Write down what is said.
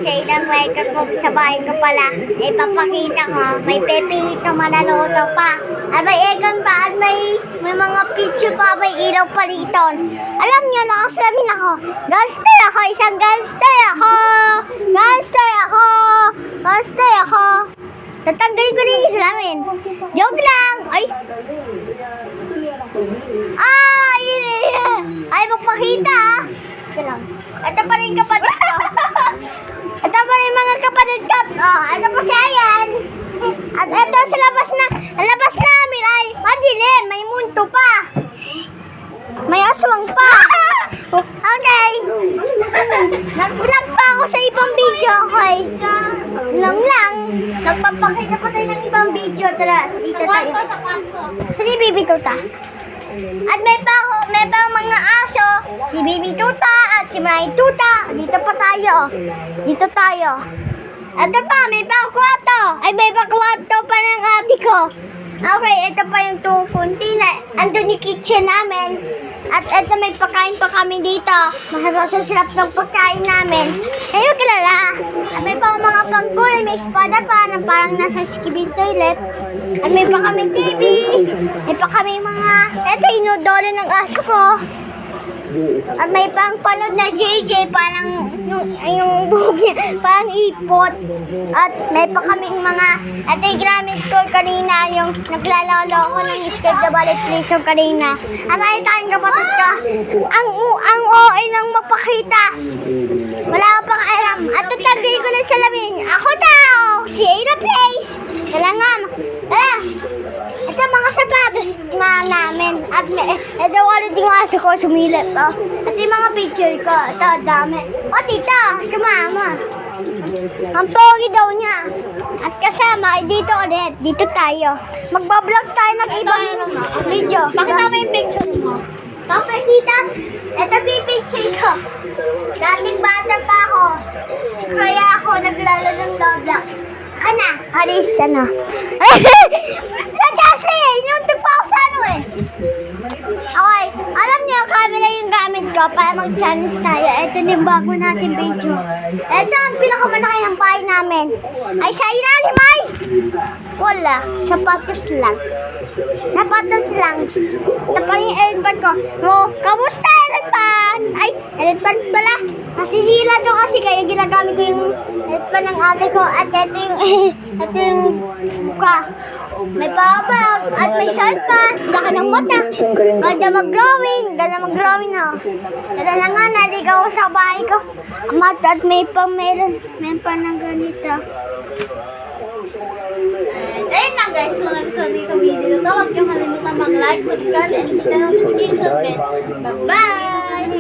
say ng welcome ko sa bahay ko pala. Ipapakita ko, may pepito manaloto pa. At may aircon pa, at may mga picture pa, may ilaw pa rito. Alam niyo, nakasalamin ako. Gangster ako, isang gangster ako. Gangster ako. Gangster ako. Tatanggalin ko na yung salamin. Joke lang. Ay. Ay, magpakita ah. Ito lang. Ito pa rin kapatid ko. Ito pa rin mga kapatid ko. Oh, ito po si Ayan. At ito sa labas namin ay madilim. May munto pa. May aswang pa. Okay. Nag-vlog pa ako sa ibang video. Okay. Lang. Nagpapakita pa tayo ng ibang video. Tara, dito tayo. Saan yung Bibi Tuta? At may pa mga aso. Si Bibi Tuta at si Maray Tuta. Dito pa tayo. Dito tayo. Ito pa, may pa kwarto. Ay, may pa kwarto pa ng ate ko. Okay, ito pa yung fontina. Andun yung kitchen namin. At ito may pagkain pa kami dito. Masasarap ng pagkain namin. Kayo kilala. At may pa mga pangkulay. May espada pa na parang nasa skibid toilet. At may pa kami TV. May pa kami mga... Ito inodolo ng aso ko. At may pang panood na JJ, parang yung bugi, parang ipot. At may pa kaming mga, at ay gramit ko kanina, yung naglalolo ko ng Escape the Ballet Place yung kanina. At ay tayong kapatid ka, ang OA nang mapakita. Wala ko pang alam. At tatagay ko ng salamin. Ako tao, si Ada Place. Kailangan, ito mga sapatos na namin. At ito wala din yung aso ko sumilip. At yung mga picture ko. Ito, dami. O, tita, si mama. Ang pogi daw niya. At kasama, dito ulit. Dito tayo. Magbablog tayo ng ibang video. Pakita mo yung picture mo. Papakita. Ito pipicture ko. Dating bata pa ako. Kaya ako naglalo ng Roblox. Kana, Haris, ano? Sa Jasly, inuntog pa ako sa ano eh. Okay, alam niyo, camera yung gamit ko para mag-challenge tayo. Ito yung bago natin video. Ito ang pinakamalaki ng bahay namin. Ay, sa ilalim ay! Wala, sapatos lang. Sapatos lang. Ito pa yung elephant ko. Kamusta elephant? Ay, elephant pala. Nasisila to kasi kaya ginagamit ko yung elephant ng ate ko. At ito yung mukha. May babag at may shirt pa. Saka ng mata. Ganda mag-glowing. No. Kaya na nga, naligaw ko sa bahay ko. At may pa ng ganito. Ayun lang guys, mga gusto dito video. Huwag kang kalimutan mag-like, subscribe, and hit the notification bell. Bye-bye!